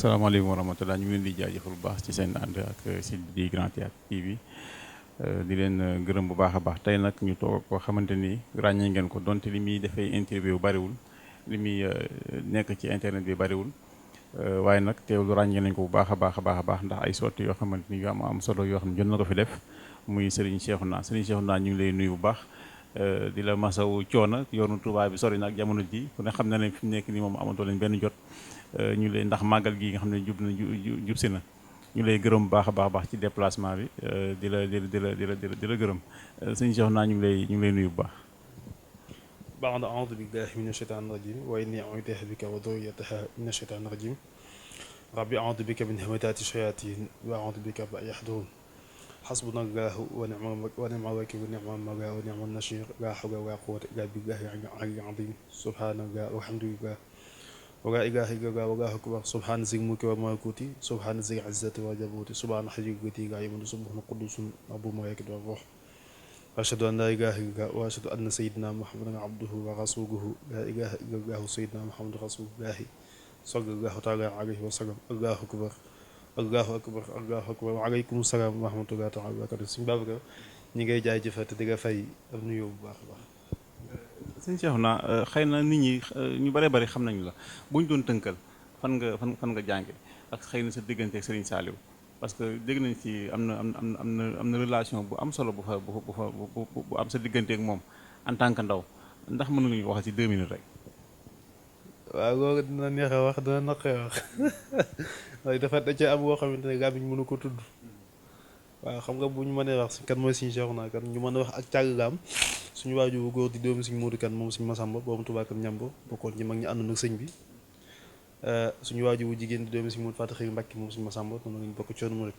asalaamaaleykum wa rahmatulah ñu ngi leen di jaajëfal bu baax ci seen ànd ak site di Grand Théâtre TV di leen gërëm bu baax a baax tey nag ñu toog koo xamante ni ràññee ngeen ko donte li muy defee interview bariwul li muy nekk ci internet bi bariwul waaye nag teewlu ràññee nañ ko bu baax a baax ndax ay sotti yoo xamante ni yu am solo yoo xam ne jot na ko fi def muy Serigne Cheikhouna ñu ngi lay nuyu bu baax. di la masawu coono yoonu Touba bi sori na ak jamono ji ku ne xam na ne fi mu nekk nii moom amatoo leen benn jot ñu lay ndax màggal gi nga xam ne jub si na ñu lay gërëm baax a baax ci déplacement bi di la gërëm sëñ Cheikhouna ñu ngi lay nuyu bu baax. ba'da a'uudu billahi mina shaytaani rajiim wa innii u'iiduhaa bika wa durriyyatahaa mina shaytaani rajiim rabbi a'uudu bika min hamazaati shayaatiin wa a'uudu bika an yahduruun hasbunallaahu wa ni'mal wakiil wa ni'mal mawlaa wa ni'man nasiir laa hawla wa laa quwwata illaa billaahi al-'aliyyil 'aziim subhaanallaah walhamdulillaah wa laa ilaaha illallaah wallaahu akbar subhaana zil mulki wal malakuuti subhaana zil 'izzati wal jabaruuti subhaana hayyil qayyuum laa yamuutu subbuhun qudduusun rabbul malaa'ikati war ruuh ashhadu an laa ilaaha illallaah wa ashhadu anna sayyidinaa muhammadan 'abduhu wa rasuuluhu laa ilaaha illallaah sayyidinaa muhammadan rasuulullaahi sallallaahu ta'aalaa alayhi wa sallam allaahu akbar allahu akbar waaleykum salaam wa rahmatullahi taala wa barakatu suñu Babacar ñi ngay jaay jëfate di nga fay am nuyoo bu baax a baax. sëñ Cheikhouna xëy na nit ñi ñu bare bari xam nañu la bu ñu doon tënkal fan nga jànge ak xëy na sa diggante ak Serigne Saliou parce que dégg nañ ci am na relation bu am solo bu am sa diggante ak moom en tant que ndaw ndax mën nga ñu wax ci 2 minutes rek. waaw loolu dina neex a wax dina naqee wax waaye dafa da cee am boo xamante ne làmmiñ mënu ko tudd waaw xam nga bu ñu mënee wax kan mooy suñu Cheikhouna kan ñu mën a wax ak càgglaam suñu waajur bu góor di doomu suñu Moodu kan moom suñu Masamba boobu Tuubaa kan ñambo bokkoon ci mag ñi àndoon ak sëñ bi suñu waajur bu jigéen di doomu suñu Moodu Faata Xëy Mbàkke moom suñu Masamba noonu lañ bokk coonu mu rek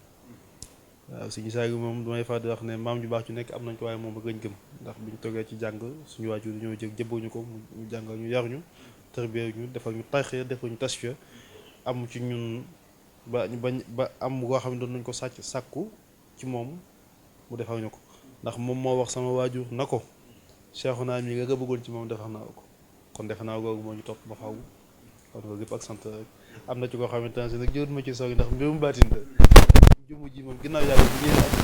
waaw suñu Saliou moom damay fa di wax ne maam ju baax ju nekk am nañ ko waaye moom ba gëñ gëm ndax biñu toggee ci jàng suñu waajur ñoo jël jëbbooñu ko mu jàngal ñu yaruñu tarbiyee ñu defal ñu tarxiya defal ñu tasfiya am ci ñun ba am loo xam ne doon nañ ko sàkku ci moom mu defal ñu ko ndax moom moo wax sama waajur na ko Cheikhouna mi nga bëggoon ci moom defal naa ko kon defe naa googu moo ñu topp ba xaw kon loolu lépp ak sant rek am na ci koo xamante ne si nag jërut ma ci sori ndax mbirum baatin la jëmm ji moom ginnaaw yàlla bu ñëwee ak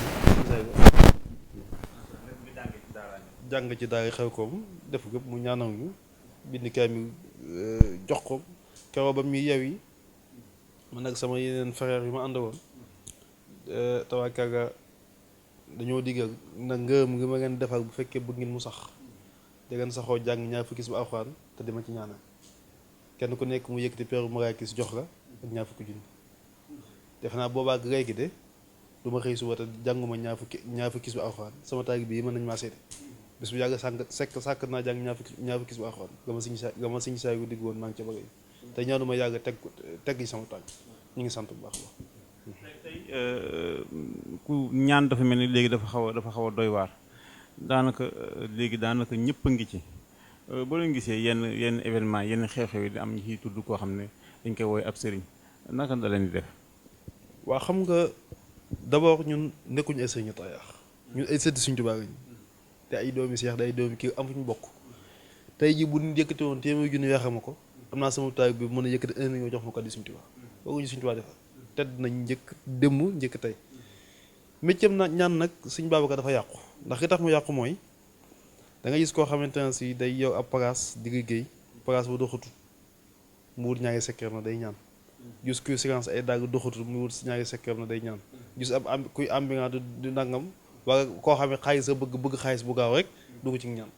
jàng ci daara xew koom def gépp mu ñaanal ñu bind kaamil jox ko keroog ba muy yew yi man nag sama yeneen frère yu ma àndoon tawaakaaga dañoo diggal nag ngërëm ngi ma ngeen defal bu fekkee bëgg ngeen mu sax da ngeen saxoo jàng ñaar fukki bu alxuraan te dima ci ñaanal kenn ku nekk mu yëkkati peeru maraakis jox la ak ñaar fukki junni defe naa boobaa ak léegi de du ma xëy suba te jànguma ñaar fukki bu alxuraan sama taagi bii mën nañu maa seede bis bu yàgg sàkk naa jàng ñaar fukki bu alxuraan nga ma siñ saa yu digg woon maa ngi ca bëgg te ñaanuma yàgg teg yi sama tànk ñu ngi sant bu baax a baax. tey ku ñaan dafa mel ni léegi dafa xaw a doy waar daanaka ñëpp a ngi ci boo leen gisee yenn événement yenn xew-xew yi di am ñu ciy tudd koo xam ne dañ koy woowee ab sëriñ naka la leen di def. waa xam nga d'abord ñun nekkuñu ay sëriñu tayaax ñun ay sëddi suñu Tuubaa lañu te ay doomi seex day doomi kii am fu ñu bokk tey ji bu ñu yëkkati woon téeméer junni weexe ma ko am naa sama taay bi mën a yëkkati 1 million jox ma ko di suñu Tuubaa boobu ñu suñu Tuubaa defal tedd nañ njëkk démb njëkk tey méccam na ñaan nag suñ Babacar dafa yàqu ndax li tax mu yàqu mooy da nga gis koo xamante ne si day yow ab place di liggéey place bu doxatu mu wut ñaari secret na day ñaan gis kuy silence ay dagg doxatu mu wut ñaari secret na day ñaan gis ab kuy ambulant du nangam wala koo xam ne xaalis a bëgg xaalis bu gaaw rek dugg ci ñaan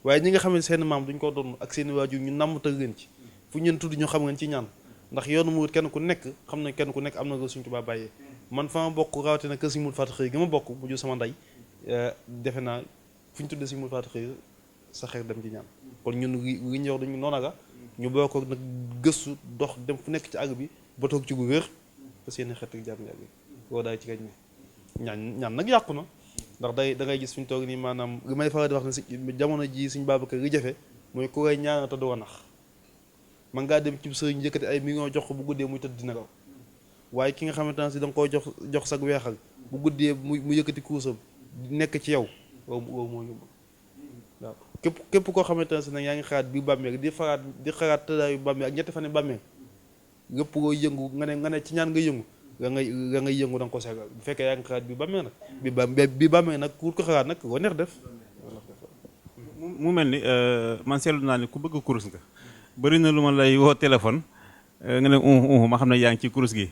waaye ñi nga xam ne seen maam duñ ko doon ak seen waajur ñu namm tëgg leen ci fu ñeen tudd ñu xam ngeen ci ñaan ndax yoonu mu kenn ku nekk xam na kenn ku nekk am na ko Sëriñ Tuubaa bàyyee man fa ma bokk rawatina kër Sëriñ Moodu Faata Xëy gi ma bokk mu jur sama ndey defe naa fu ñu tuddee Sëriñ Moodu Faata Xëy sa xeer dem ci ñaan kon ñun li ñu wax dañu noona ga ñu bokk nag gëstu dox dem fu nekk ci àgg bi ba toog ci gu wér ba seen xeet ak jàmm yàgg loolu daay ci kañ ne ñaan nag yàqu na ndax da ngay gis fi ñu toog nii maanaam li may faral di wax ne si jamono ji Sëriñ Babacar li jafe mooy ku ngay ñaan te doo nax man ngaa dem ci sëriñ yëkkati ay millions jox ko bu guddee muy tëdd dina raw waaye ki nga xamante ne si da nga koy jox sag weexal bu guddee mu yëkkati kuusam nekk ci yow loolu moo ñu waaw képp koo xamante ne si nag yaa ngi xalaat bi bàmmeel di xalaat tëddaayu bàmmeel ak ñetti fan yi bàmmeel lépp loo yëngu nga ne ci ñaan nga yëngu nga ngay yëngu da nga ko seegal bu fekkee yaa ngi xalaat bi bàmmee nag bi bàmmee nag ku ko xalaat nag ko neex def. mu mel ni man seetlu naa ne ku bëgg kurus nga bëri na lu ma lay woo téléphone nga ne ma xam ne yaa ngi ci kurus gi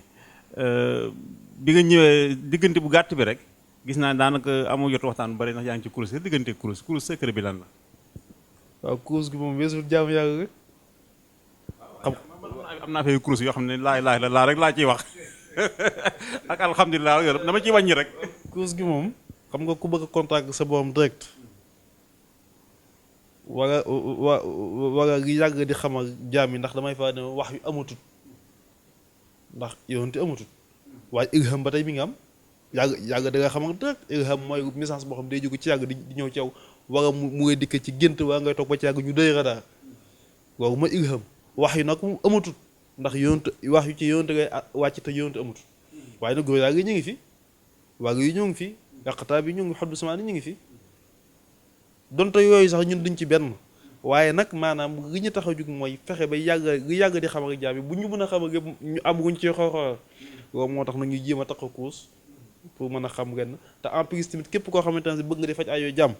bi nga ñëwee diggante bu gàtt bi rek gis naa daanaka amoo jot waxtaan bu bëri ndax yaa ngi ci kurus gi diggante kurus secret bi lan la. waaw kurus gi moom weesul jaamu yàlla rek. xam am naa fay kurus yoo xam ne laa rek laa ciy wax ak alhamdulilah dama ciy wàññi rek. kurus gi moom xam nga ku bëgg a contact sa borom direct wala li yàgg di xamal jaam yi ndax damay fa ne wax yu amatut ndax yonent amatut waaye ilham ba tey mi ngi am yàgg da nga xamal direct ilham mooy message boo xam day jóge ci yàgg di ñëw ci yow wala mu ngay dikk ci gént waa ngay toog ba ci yàgg ñu dëy radar loolu mooy ilham wax yu nag mu amatut ndax yonent wax yu ci yonent ngay wàcc te yonent amatut waaye nag góor yaa ngi ñu ngi fi waaye yi ñu ngi fi yàqataa bi ñu ngi xoddu samaani ñu ngi fi donte yooyu sax ñun duñ ci benn waaye nag maanaam li ñu tax a jug mooy fexe ba yàgg di xamal jaam yi bu ñu mën a xamal yëpp ñu am wuñ ci xool loolu moo tax nag ñu jéem a tax a kuus pour mën a xam ren te en plus tamit képp koo xamante ne bëgg nga di faj ay jàmm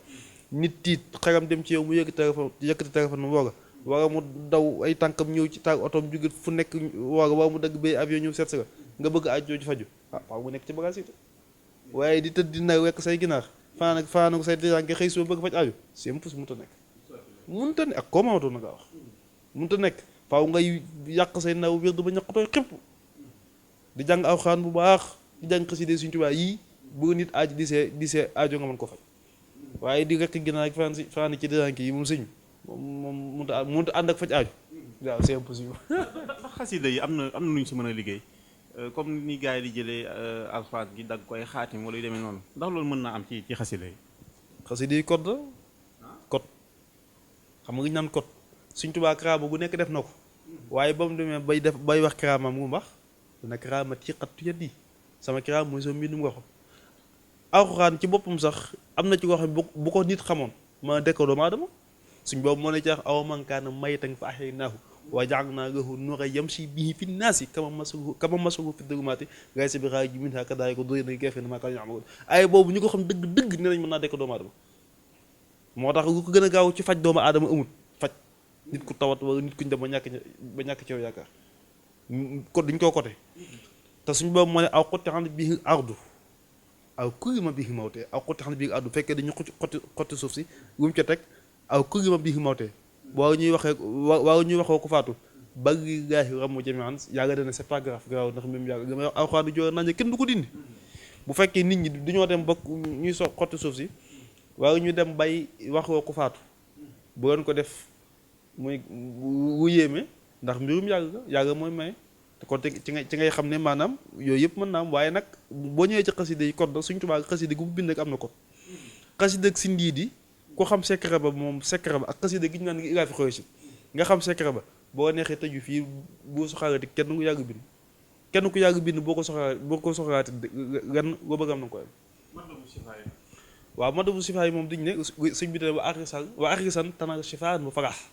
nit tiit xaram dem ci yow mu yëkkati téléphone mu wala mu daw ay tànkam ñëw ci taal otoom jóge fu nekk wala mu dagg bay avion ñëw seet si nga bëgg aj jooju faju waaw mu nekk ci bagage yi waaye di tëdd dina wekk say ginaar fanaan ko say déranke xëy soo bëgg faj aju c'est impossible mënut a nekk ak koo mamatoon na nga wax mënut a nekk faaw ngay yàq say naw wér du ba ñaqatooy xëpp di jàng alxuraan bu baax di jàng xasida Sëriñ Tuubaa yii bu nit aaj di see aajo nga mën ko faj waaye di rekk ginaar ak fanaan ci déranke yi moom sëñ moom mënut a ànd ak faj aju waaw c'est impossible. ndax xasida yi am na lu ñu si mën a liggéey comme ni gars yi di jëlee alxuraan gi dagg koy xaatim wala yu demee noonu ndax loolu mën naa am ci xasida yi. xasida yi code la code xam nga ñu naan code Sëriñ Tuubaa karaama gu nekk def na ko waaye ba mu demee bay wax karaamaam mu mbax dana karaama ci xattu yat yi sama karaama mooy sama mbindum nga ko alxuraan ci boppam sax am na ci koo xam bu ko nit xamoon ma dekk doomu aadama suñ boobu moo ne ci wax aw man kaana maytan fa ahyaynaahu wa ja'alnaa lahu nuuran yamshi bihi fi nnaasi kama masaluhu fi dhulumaati laysa bi xaarij minhaa kadhaalika zuyina lil-kaafiриina maa kaanuu ya'maluun ay boobu ñu ko xam dëgg ne nañ mën naa dekk doomu aadama moo tax lu ko gën a gaaw ci faj doomu aadama amut faj nit ku tawat wala nit ku ñu dem ba ñàkk ci yow yaakaar ko dañ koo côté te suñ boobu moo ne aw qutti'at bihi al-ardu aw kullima bihi mawtee aw qutti'at bihi al-ardu fekkee dañu xotti suuf si lu mu ca teg aw kullima bihi mawtee waaw ñuy waxoo ko faatu balillaahi ramu jami'an yàlla dana c'est pas grave grave ndax même yàlla dama wax alxuraan du joxe nañ kenn du ko dindi bu fekkee nit ñi duñoo dem ba ñuy xotti suuf si waaw ñu dem bay waxoo ko faatu bu leen ko def muy wu yéeme ndax mbirum yàlla mooy maye te kon ci ngay xam ne maanaam yooyu yëpp mën naa am waaye nag boo ñëwee ci xasida yi kon Sëriñ Tuubaa xasida gu bu bind rek am na ko xasida ak si ndiit yi ku xam secret ba moom secret ba ak xasida gi ñu naan ngi ilaa fi xoy si nga xam secret ba boo neexee tëju fii boo soxlaati kenn ku yàgg bind boo ko soxlaati ren boo bëgg am na ko am waaw madabu sifaa yi moom duñ ne sëñ bi te wa arisan tanal sifaan mu farax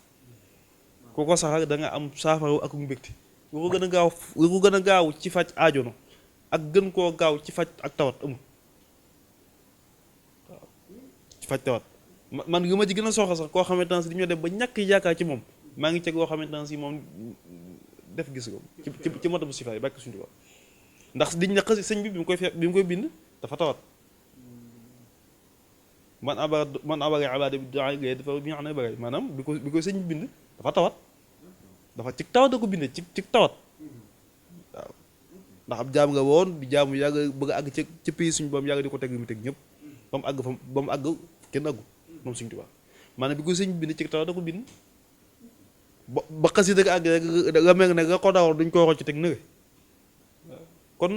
ku ko saxal da nga am saafara ak mbégte lu ko gën a gaaw ci faj aajono ak gën koo gaaw ci faj ak tawat amul waaw ci faj tawat man li ma ci gën a soxla sax koo xamante ne si dañoo dem ba ñàkk yaakaar ci moom maa ngi ceg loo xamante ne si moom def gis ko ci madabu sifaa yi bàkk suñu tubaab ndax diñ ne xasi sëñ bi bi mu koy bind dafa tawat man abara abada bi doa gay dafa bi nga xam ne bëri maanaam bi ko sëñ bi bind dafa tawat dafa ci tawat da ko bindee ci tawat waaw ndax ab jaam nga woon di jaamu yàgg bëgg a àgg ci pays suñu boom yàgg di ko teg li mu teg ñëpp ba mu àgg kenn àggu moom Sëñ Tuubaa maanaam bi ko sëñ bi bind ci tawat da ko bind ba xasida ga àgg rek nga mel ne nga ko daawoon duñ ko rocc teg nëre kon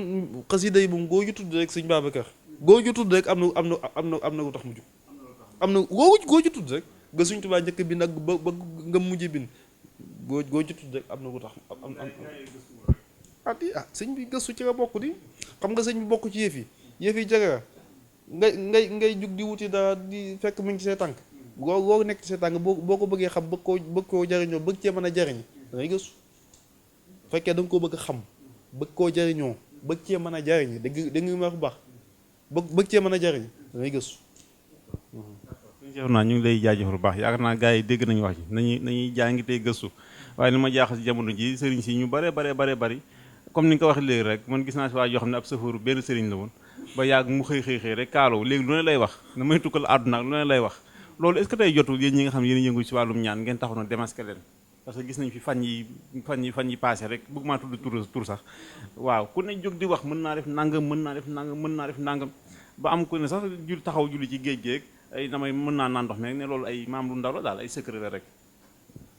xasida yi moom goo ju tudd rek sëñ Babacar goo ju tudd rek am na lu tax mu jóg am na goo ju tudd rek nga Sëñ Tuubaa njëkk bind ak ba nga mujj bind goo ju tudd rek am na lu tax sëñ bi gëstu ci nga bokk di xam nga sëñ bi bokk ci yëf yi jagara ngay jug di wuti dara di fekk mu ngi ci say tànk loo nekk ci say tànk boo ko bëggee xam bëgg koo jariñoo bëgg cee mën a jariñ da ngay gëstu fekkee da nga koo bëgg a xam bëgg koo jariñoo bëgg cee mën a jariñ dégg nga wax bu baax bëgg cee mën a jariñ da ngay gëstu. ñu ngi lay jaajëfal bu baax yaakaar naa gars yi dégg nañu wax ji nañuy jàngi tey gëstu waaye li ma jaaxal si jamono ji sëriñ si ñu bare bari comme ni nga ko waxee léegi rek man gis naa si waa yoo xam ne ab safar benn sëriñ la woon ba yàgg mu xëy rek kaalaw léegi lu ne lay wax na may tukkal àdduna ak lu ne lay wax loolu est-ce que tey jotul yéen ñi nga xam ne yéen yëngu si wàllum ñaan ngeen taxaw na démasqué leen parce que gis nañ fi fan yi passé rek bëgg maa tudd tur sax waaw ku ne jóg di wax mën naa def nangam ba am ku ne sax taxaw julli ci géej géej ay damay mën naa naan ndox meeg ne loolu ay maam lu ndaw la daal ay secret la rek.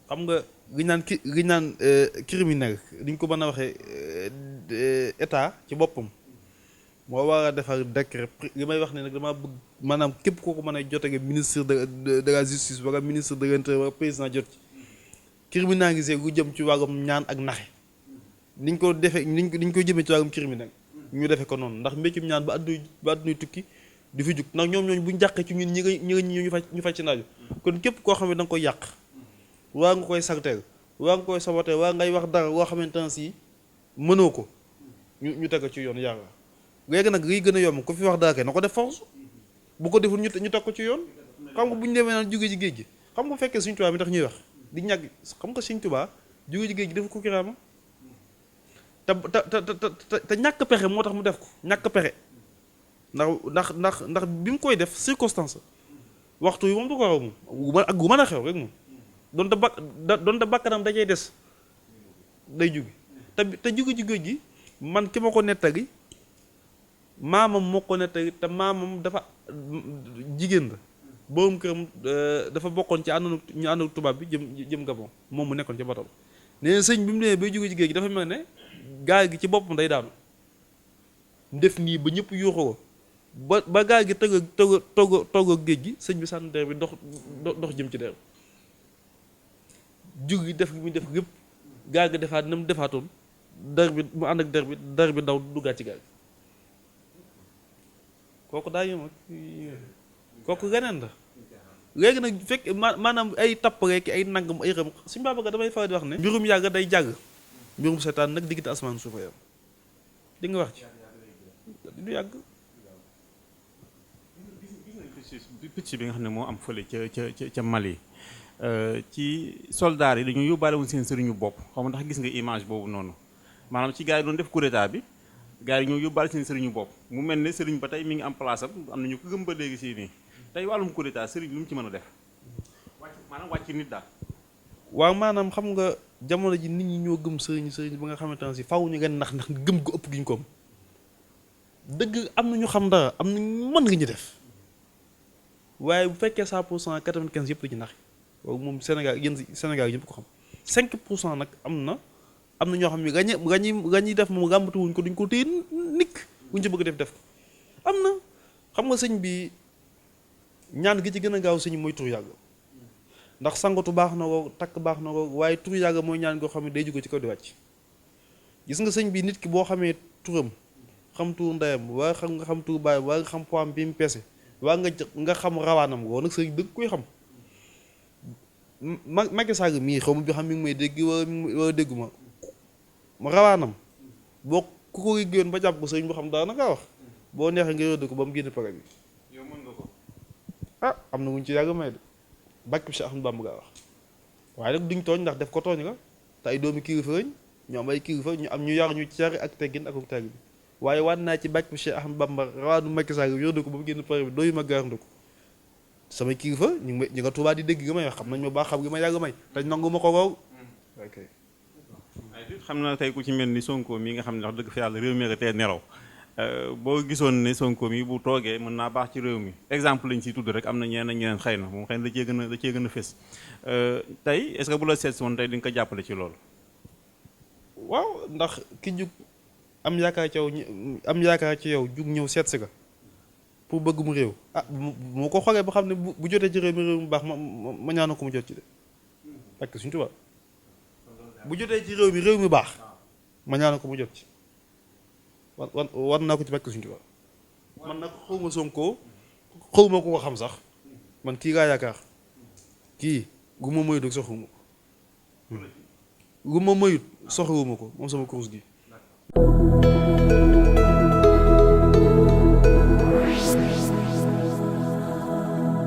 xam nga gi naan criminel diñ ko mën a waxee état ci boppam moo war a defar décret li may wax ne nag damaa bëgg maanaam képp koo ko mën a jotee ministre de la justice wala ministre de l'intérieur wala président jot ci criminalisé gu jëm ci wàllum ñaan ak naxe niñ ko defee niñ ko jëmee ci wàllum criminel ñu defee ko noonu ndax mbéccum ñaan ba àdduna tukki di fi jug ndax ñooñu buñ jàqee ci ñun ñu faj ci naaju kon képp koo xam ne da nga koy yàq waa nga koy salteel waa nga koy saboté waa ngay wax dara woo xamante ne si mënoo ko ñu teg ci yoon yàlla léegi nag liy gën a yomb ku fi wax dara kay na ko def force bu ko deful ñu teg ko ci yoon xam nga bu ñu demee naan jóge ci géej gi xam nga fekkee Sëñ Tuubaa mi tax ñuy wax di ñàgg xam nga Sëñ Tuubaa jóge ci géej gi dafa ko kiraama te ñàkk pexe moo tax mu def ko ñàkk pexe ndax bi mu koy def circonstance waxtu yi moom du ko raw moom ak gu mën a xew rek moom doonte bakkanam dajee des day jóge te jóge ci géej gi man ki ma ko nettali maamam moo ko nettali te maamam dafa jigéen la boroom këram dafa bokkoon ci ñu àndoon tubaab bi jëm Gabon moom mu nekkoon ci bato nee na sëñ bi mu demee bay jóge ci géej gi dafa mel ne gaal gi ci boppam day daanu def nii ba ñëpp yuuxu ko ba gaal gi togg ak géej gi sëñ bi sànni der bi dox jëm ci der jug gi def gi muy def yëpp gaal gi defaat na mu defaatoon der bi mu ànd ak der bi daw duggaat ci gaal gi kooku daa yëm ak kooku leneen la léegi nag fekk maanaam ay tappale ki ay nangam ay xam suñu Babacar damay faral di wax ne mbirum yàgg day jàgg mbirum seetaan nag diggante asamaan suufa yam di nga wax ci du yàgg picc bi nga xam ne moo am fële ca Mali ci soldats yi dañu yóbbaale woon seen sëriñu bopp xaw ma ndax gis nga image boobu noonu maanaam ci gars yi doon def coup d'état bi gars yi ñoo yóbbaale seen sëriñu bopp mu mel ne sëriñ ba tey mi ngi am place am na ñu ko gëm ba léegi si nii tey wàllum coup d'état sëriñ lu mu ci mën a def wàcc nit daal. waaw maanaam xam nga jamono ji nit ñi ñoo gëm sëriñ ba nga xamante ne si faw ñu ngeen ndax gëm ko ëpp gi ñu ko am dëgg am na ñu xam dara am na mën nga ñu def waaye bu fekkee 100% 95 yëpp la ñu nax waaw moom Sénégal yéen Sénégal yëpp ko xam 5% nag am na ñoo xam ne gañi def moom gàmbatu wuñ ko duñ ko téye nikk buñ ci bëgg def ko am na xam nga sëñ bi ñaan gi ci gën a gaaw sëñ mooy tur yàlla ndax sangatu baax na ko takk baax na ko waaye tur yàlla mooy ñaan goo xam ne day jóge ci kaw di wàcc gis nga sëñ bi nit ki boo xamee turam xam tur ndeyam waa nga xam tur baay waa nga xam poids bi mu peese waa nga xam rawaanam woo nag sëñ dëgg koy xam Macky Sall mii xaw ma bi xam mi ngi may dégg wala déggu ma rawaanam boo ku ko liggéeyoon ba jàpp ko sëñ bu xam daana kaa wax boo neexee nga yóbbu ko ba mu génn pare bi yow mën nga ko am na wuñ ci yàgg may de bàkk Cheikh Ahmadou Bamba gaa wax waaye nag duñ tooñ ndax def ko tooñ la te ay doomi kilifa lañ ñu am ay kilifa ñu am ñu yar ñu ci ak teggin ak teg bi waaye waat naa ci bàkk Cheikh Ahmadou Bamba rawaanu Macky Sall yóbbu ko ba mu génn pare bi dooyu ma gaarndu ko samay kilifa ñu nga Tuubaa di dégg gi may wax xam nañ ma baax xam gi ma yàgg may te nangu ma ko lool ok xam na tey ku ci mel ni Sonko mi nga xam ne wax dëgg fa yàlla réew mi nga tee nelaw boo gisoon ne Sonko mi bu toogee mën naa baax ci réew mi exemple lañ ciy tudd rek am na ñeneen xëy na moom xëy na da cee gën a fës tey est-ce que bu la seet si woon tey di nga ko jàppale ci loolu. waaw ndax ki jug am yaakaar ci yow jug ñëw seet si ka pour bëgg mu réew moo ko xoolee ba xam ne bu jotee ci réew mi baax ma ñaanoo ko mu jot ci de parce que suñu tubaab bu jotee ci réew mi baax ma ñaanoo ko mu jot ci war naa ko ci bekk suñu tubaab man nag xawma Sonko xawma ko xam sax man kii laa yaakaar kii gu ma moy dog sax xawma lu ma mayut soxlawuma ko moom sama course gi